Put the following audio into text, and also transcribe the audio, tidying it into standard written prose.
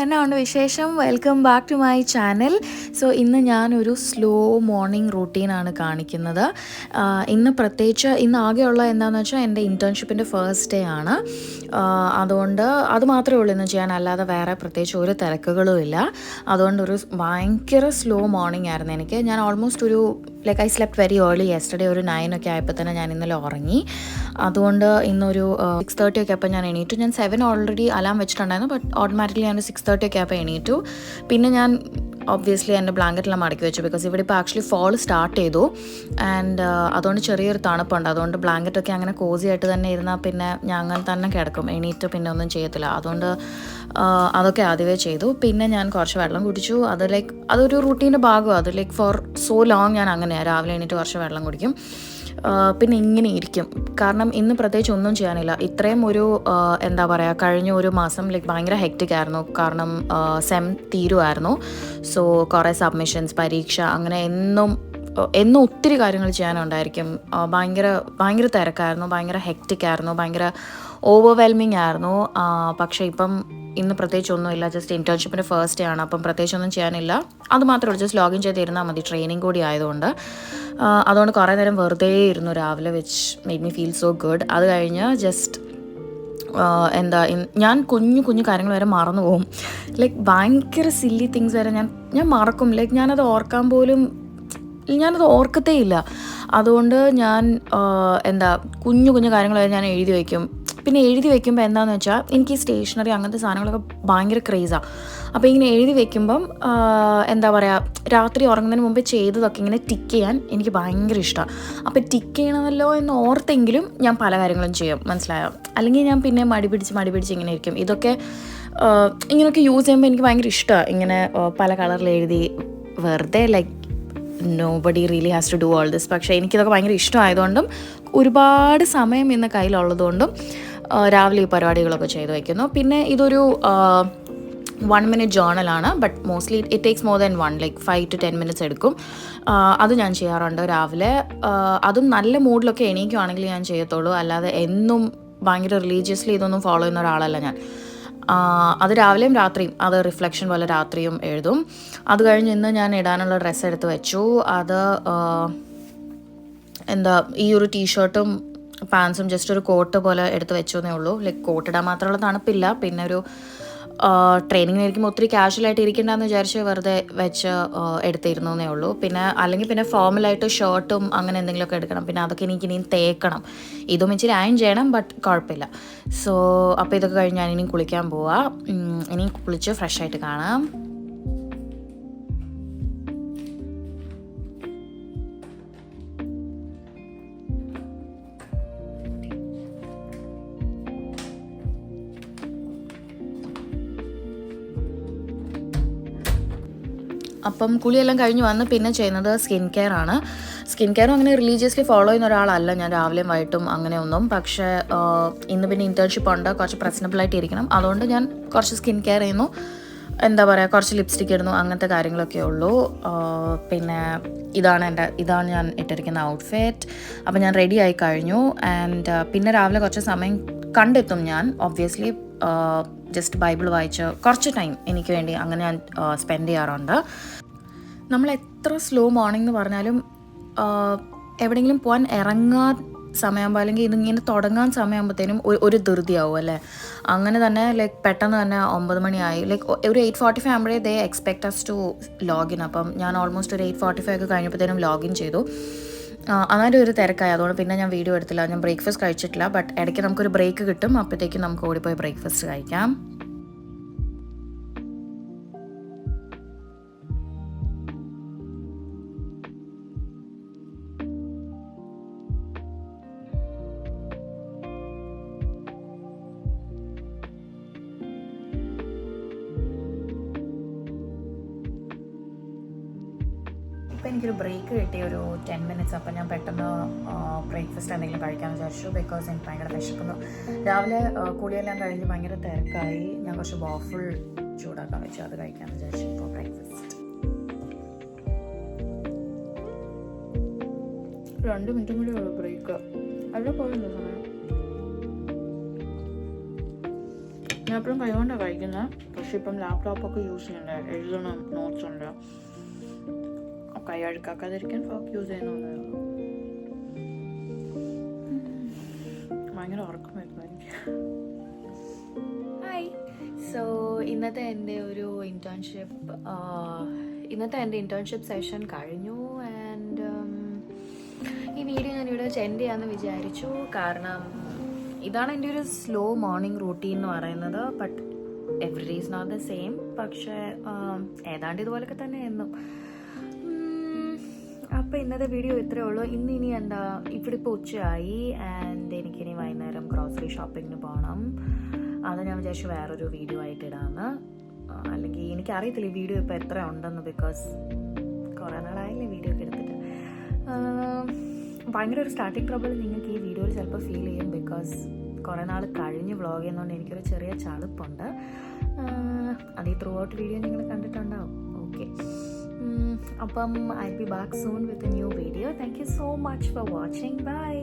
എന്നാണ് വിശേഷം? Welcome back to my channel. So ഇന്ന് ഞാനൊരു സ്ലോ മോർണിംഗ് റൂട്ടീനാണ് കാണിക്കുന്നത്. ഇന്ന് ആകെയുള്ള എന്താണെന്ന് വെച്ചാൽ എൻ്റെ ഇൻറ്റേൺഷിപ്പിൻ്റെ ഫസ്റ്റ് ഡേ ആണ്. അതുകൊണ്ട് അത് മാത്രമേ ഉള്ളൂ ഇന്ന് ചെയ്യാൻ, അല്ലാതെ വേറെ പ്രത്യേകിച്ച് ഒരു തിരക്കുകളും ഇല്ല. അതുകൊണ്ടൊരു ഭയങ്കര സ്ലോ മോർണിംഗ് ആയിരുന്നു എനിക്ക്. ഞാൻ almost I slept very early yesterday. ഒരു 9 ഒക്കെ ആയപ്പോൾ തന്നെ ഞാൻ ഇന്നലെ ഉറങ്ങി. അതുകൊണ്ട് ഇന്നൊരു 6:30 ഒക്കെ ആയപ്പോൾ ഞാൻ എണീറ്റു. ഞാൻ 7 ഓൾറെഡി അലാം വെച്ചിട്ടുണ്ടായിരുന്നു, ബട്ട് ഓട്ടോമാറ്റിക്കലി ഞാൻ 6:30 ഒക്കെ ആയപ്പോൾ എണീറ്റു. പിന്നെ ഞാൻ ഒബ്വിയസ്ലി എൻ്റെ ബ്ലാങ്കറ്റെല്ലാം മടക്കി വെച്ചു, ബിക്കോസ് ഇവിടെ ഇപ്പോൾ ആക്ച്വലി ഫോൾ സ്റ്റാർട്ട് ചെയ്തു. ആൻഡ് അതുകൊണ്ട് ചെറിയൊരു തണുപ്പുണ്ട്. അതുകൊണ്ട് ബ്ലാങ്കറ്റൊക്കെ അങ്ങനെ കോസി ആയിട്ട് തന്നെ ഇരുന്നാൽ പിന്നെ ഞാൻ അങ്ങനെ തന്നെ കിടക്കും, എണീറ്റ് പിന്നെ ഒന്നും ചെയ്യത്തില്ല. അതുകൊണ്ട് അതൊക്കെ ആദ്യമേ ചെയ്തു. പിന്നെ ഞാൻ കുറച്ച് വെള്ളം കുടിച്ചു. അതൊരു റൂട്ടീൻ്റെ ഭാഗമാണ്. അത് ഫോർ സോ ലോങ് ഞാൻ അങ്ങനെയാണ്, രാവിലെ എണീറ്റ് കുറച്ച് വെള്ളം കുടിക്കും, പിന്നെ ഇങ്ങനെ ഇരിക്കും. കാരണം ഇന്ന് പ്രത്യേകിച്ച് ഒന്നും ചെയ്യാനില്ല. ഇത്രയും എന്താ പറയുക, കഴിഞ്ഞ ഒരു മാസം ഭയങ്കര ഹെക്റ്റിക് ആയിരുന്നു. കാരണം സെം തീരുമായിരുന്നു. സോ കുറേ സബ്മിഷൻസ്, പരീക്ഷ, അങ്ങനെ എന്നും ഒത്തിരി കാര്യങ്ങൾ ചെയ്യാനുണ്ടായിരിക്കും. ഭയങ്കര തിരക്കായിരുന്നു, ഭയങ്കര ഹെക്റ്റിക് ആയിരുന്നു, ഭയങ്കര ഓവർവെൽമിങ് ആയിരുന്നു. പക്ഷേ ഇന്ന് പ്രത്യേകിച്ചൊന്നുമില്ല. ജസ്റ്റ് ഇൻറ്റേൺഷിപ്പിൻ്റെ ഫസ്റ്റ് ഡേ ആണ്, അപ്പം പ്രത്യേകിച്ചൊന്നും ചെയ്യാനില്ല. അത് മാത്രമേ ഉള്ളൂ, ജസ്റ്റ് ലോഗിൻ ചെയ്തിരുന്നാൽ മതി, ട്രെയിനിങ് കൂടി ആയതുകൊണ്ട്. അതുകൊണ്ട് കുറേ നേരം വെറുതെ ഇരുന്നു രാവിലെ, which made me feel so good. അത് കഴിഞ്ഞ് ജസ്റ്റ് ഞാൻ കുഞ്ഞു കാര്യങ്ങൾ വരെ മറന്നു പോകും. ഭയങ്കര സില്ലി തിങ്സ് വരെ ഞാൻ മറക്കും. ഞാനത് ഓർക്കത്തേ ഇല്ല. അതുകൊണ്ട് ഞാൻ കുഞ്ഞു കാര്യങ്ങൾ വരെ ഞാൻ എഴുതി വയ്ക്കും. പിന്നെ എഴുതി വെക്കുമ്പോൾ എന്താണെന്ന് വെച്ചാൽ, എനിക്ക് ഈ സ്റ്റേഷനറി അങ്ങനത്തെ സാധനങ്ങളൊക്കെ ഭയങ്കര ക്രേസാണ്. അപ്പോൾ ഇങ്ങനെ എഴുതി വെക്കുമ്പം എന്താ പറയുക, രാത്രി ഉറങ്ങുന്നതിന് മുമ്പ് ചെയ്തതൊക്കെ ഇങ്ങനെ ടിക്ക് ചെയ്യാൻ എനിക്ക് ഭയങ്കര ഇഷ്ടമാണ്. അപ്പോൾ ടിക്ക് ചെയ്യണമല്ലോ എന്ന് ഓർത്തെങ്കിലും ഞാൻ പല കാര്യങ്ങളും ചെയ്യും, മനസ്സിലായോ? അല്ലെങ്കിൽ ഞാൻ പിന്നെ മടി പിടിച്ച് ഇങ്ങനെ ഇരിക്കും. ഇങ്ങനെയൊക്കെ യൂസ് ചെയ്യുമ്പോൾ എനിക്ക് ഭയങ്കര ഇഷ്ടമാണ്. ഇങ്ങനെ പല കളറിൽ എഴുതി വെറുതെ nobody really has to do all this. പക്ഷേ എനിക്കിതൊക്കെ ഭയങ്കര ഇഷ്ടമായതുകൊണ്ടും ഒരുപാട് സമയം ഇന്ന് കയ്യിലുള്ളതുകൊണ്ടും രാവിലെ ഈ പരിപാടികളൊക്കെ ചെയ്ത് വയ്ക്കുന്നു. പിന്നെ ഇതൊരു 1 minute ജേർണലാണ്, but mostly it takes more than 5 to 10 minutes എടുക്കും. അത് ഞാൻ ചെയ്യാറുണ്ട് രാവിലെ. അതും നല്ല മൂഡിലൊക്കെ എണീക്കുവാണെങ്കിൽ ഞാൻ ചെയ്യത്തുള്ളൂ, അല്ലാതെ എന്നും ഭയങ്കര റിലീജിയസ്ലി ഇതൊന്നും ഫോളോ ചെയ്യുന്ന ഒരാളല്ല ഞാൻ. അത് രാവിലെയും രാത്രിയും, അത് റിഫ്ലക്ഷൻ പോലെ രാത്രിയും എഴുതും. അത് കഴിഞ്ഞ് ഇന്ന് ഞാൻ ഇടാനുള്ള ഡ്രസ്സ് എടുത്ത് വെച്ചു. അത് ഈ ഒരു ടീഷർട്ടും പാൻസും ജസ്റ്റ് ഒരു കോട്ട് പോലെ എടുത്ത് വെച്ചു എന്നേ ഉള്ളൂ. കോട്ട് ഇടാൻ മാത്രമുള്ള തണുപ്പില്ല. പിന്നെ ഒരു ട്രെയിനിങ്ങിനായിരിക്കും ഒത്തിരി കാഷ്വലായിട്ട് ഇരിക്കേണ്ടതെന്ന് വിചാരിച്ച് വെറുതെ വെച്ച് എടുത്തിരുന്നേ ഉള്ളൂ. പിന്നെ ഫോർമലായിട്ട് ഷർട്ടും അങ്ങനെ എന്തെങ്കിലുമൊക്കെ എടുക്കണം. പിന്നെ അതൊക്കെ എനിക്കിനിയും തേക്കണം. ഇതും ഇച്ചിരി അയൺ ചെയ്യണം, ബട്ട് കുഴപ്പമില്ല. സോ അപ്പോൾ ഇതൊക്കെ കഴിഞ്ഞ് ഞാൻ ഇനിയും കുളിക്കാൻ പോവാം. ഇനി കുളിച്ച് ഫ്രഷായിട്ട് കാണാം. അപ്പം കുളിയെല്ലാം കഴിഞ്ഞ് വന്ന് പിന്നെ ചെയ്യുന്നത് സ്കിൻ കെയർ ആണ്. സ്കിൻ കെയറും അങ്ങനെ റിലീജിയസ്ലി ഫോളോ ചെയ്യുന്ന ഒരാളല്ല ഞാൻ, രാവിലെയും വൈകിട്ടും അങ്ങനെയൊന്നും. പക്ഷേ ഇന്ന് പിന്നെ ഇൻറ്റേൺഷിപ്പ് ഉണ്ട്, കുറച്ച് പ്രസൻറ്റബിളായിട്ട് ഇരിക്കണം. അതുകൊണ്ട് ഞാൻ കുറച്ച് സ്കിൻ കെയർ ചെയ്യുന്നു, എന്താ പറയുക, കുറച്ച് ലിപ്സ്റ്റിക് ഇടുന്നു, അങ്ങനത്തെ കാര്യങ്ങളൊക്കെ ഉള്ളൂ. പിന്നെ ഇതാണ് ഞാൻ ഇട്ടിരിക്കുന്ന ഔട്ട്ഫിറ്റ്. അപ്പോൾ ഞാൻ റെഡി ആയി കഴിഞ്ഞു. ആൻഡ് പിന്നെ രാവിലെ കുറച്ച് സമയം കണ്ടെത്തും ഞാൻ ഒബ്വിയസ്ലി. ജസ്റ്റ് ബൈബിൾ വായിച്ച് കുറച്ച് ടൈം എനിക്ക് വേണ്ടി അങ്ങനെ ഞാൻ സ്പെൻഡ് ചെയ്യാറുണ്ട്. നമ്മൾ എത്ര സ്ലോ മോർണിംഗ് എന്ന് പറഞ്ഞാലും എവിടെയെങ്കിലും പോകാൻ ഇറങ്ങാൻ സമയമാകുമ്പോൾ, അല്ലെങ്കിൽ ഇതിങ്ങനെ തുടങ്ങാൻ സമയമാകുമ്പോഴത്തേനും ഒരു ധൃതിയാവും അല്ലേ? അങ്ങനെ തന്നെ പെട്ടെന്ന് തന്നെ 9 മണിയായി. ഒരു 8:45 ആകുമ്പോഴേ ദേ എക്സ്പെക്ട് അസ് ടു ലോഗിൻ. അപ്പം ഞാൻ ഓൾമോസ്റ്റ് ഒരു 8:45 ഒക്കെ കഴിഞ്ഞപ്പോഴത്തേനും ലോഗിൻ ചെയ്തു. അങ്ങനെ ഒരു തിരക്കായി. അതുകൊണ്ട് പിന്നെ ഞാൻ വീഡിയോ എടുത്തില്ല. ഞാൻ ബ്രേക്ക്ഫാസ്റ്റ് കഴിച്ചിട്ടില്ല, ബട്ട് ഇടയ്ക്ക് നമുക്കൊരു ബ്രേക്ക് കിട്ടും. അപ്പോഴത്തേക്കും നമുക്ക് ഓടിപ്പോയി ബ്രേക്ക്ഫാസ്റ്റ് കഴിക്കാം. ഇപ്പോൾ എനിക്കൊരു ബ്രേക്ക് കിട്ടി, ഒരു 10 minutes. അപ്പോൾ ഞാൻ പെട്ടെന്ന് ബ്രേക്ക്ഫാസ്റ്റ് എന്തെങ്കിലും കഴിക്കാമെന്ന് വിചാരിച്ചു, ബിക്കോസ് എനിക്ക് ഭയങ്കര വിശക്കുന്നു. രാവിലെ കുളിയെല്ലാം കഴിഞ്ഞ് ഭയങ്കര തിരക്കായി. ഞാൻ കുറച്ച് വാഫിൾ ചൂടാക്കാൻ വെച്ചു, അത് കഴിക്കാമെന്ന് വിചാരിച്ചു. ഇപ്പോൾ ബ്രേക്ക്ഫാസ്റ്റ് 2 minute കൂടി ഉള്ളൂ ബ്രേക്ക്. അല്ല പോയല്ലോ സമയം. ഞാൻ എപ്പോഴും കൈകൊണ്ടാണ് കഴിക്കുന്നത്. പക്ഷെ ഇപ്പം ലാപ്ടോപ്പൊക്കെ യൂസ് ചെയ്യണ്ടേ, എഴുതണം, നോട്ട്സ് ഉണ്ട്, കൈ അഴുക്കാക്കാതിരിക്കാൻ ഫോക്ക് യൂസ് ചെയ്യുന്നതേ ഉള്ളൂ. ഭയങ്കര ഉറക്കം വരുന്നു എനിക്ക്. ഹായ്. സോ ഇന്നത്തെ എൻ്റെ ഇൻറ്റേൺഷിപ്പ് സെഷൻ കഴിഞ്ഞു. ആൻഡ് ഈ വീഡിയോ ഞാനിവിടെ എൻഡ് ചെയ്യാമെന്ന് വിചാരിച്ചു. കാരണം ഇതാണ് എൻ്റെ ഒരു സ്ലോ മോർണിംഗ് റൂട്ടീൻ എന്ന് പറയുന്നത്. But every day is not the same. പക്ഷേ ഏതാണ്ട് ഇതുപോലൊക്കെ തന്നെ എന്നും. അപ്പോൾ ഇന്നത്തെ വീഡിയോ ഇത്രയേ ഉള്ളൂ. ഇനി എന്താ, ഇവിടെ ഇപ്പോൾ ഉച്ചയായി. ആൻഡ് എനിക്കിനി വൈകുന്നേരം ഗ്രോസറി ഷോപ്പിങ്ങിന് പോകണം. അത് ഞാൻ വിചാരിച്ചു വേറൊരു വീഡിയോ ആയിട്ട് ഇടാമെന്ന്. അല്ലെങ്കിൽ എനിക്കറിയത്തില്ല ഈ വീഡിയോ ഇപ്പോൾ എത്ര ഉണ്ടെന്ന്, ബിക്കോസ് കുറേ നാളായില്ലേ വീഡിയോ ഒക്കെ എടുത്തിട്ട്. ഭയങ്കര ഒരു സ്റ്റാർട്ടിങ് ട്രബിൾ നിങ്ങൾക്ക് ഈ വീഡിയോയിൽ ചിലപ്പോൾ ഫീൽ ചെയ്യും. ബിക്കോസ് കുറേ നാൾ കഴിഞ്ഞ് വ്ളോഗ് ചെയ്യുന്നതുകൊണ്ട് എനിക്കൊരു ചെറിയ ചളുപ്പുണ്ട്. അത് ഈ ത്രൂ ഔട്ട് വീഡിയോ നിങ്ങൾ കണ്ടിട്ടുണ്ടാവും. ഓക്കെ, അപ്പം I be back soon with a new video. Thank you so much for watching. By.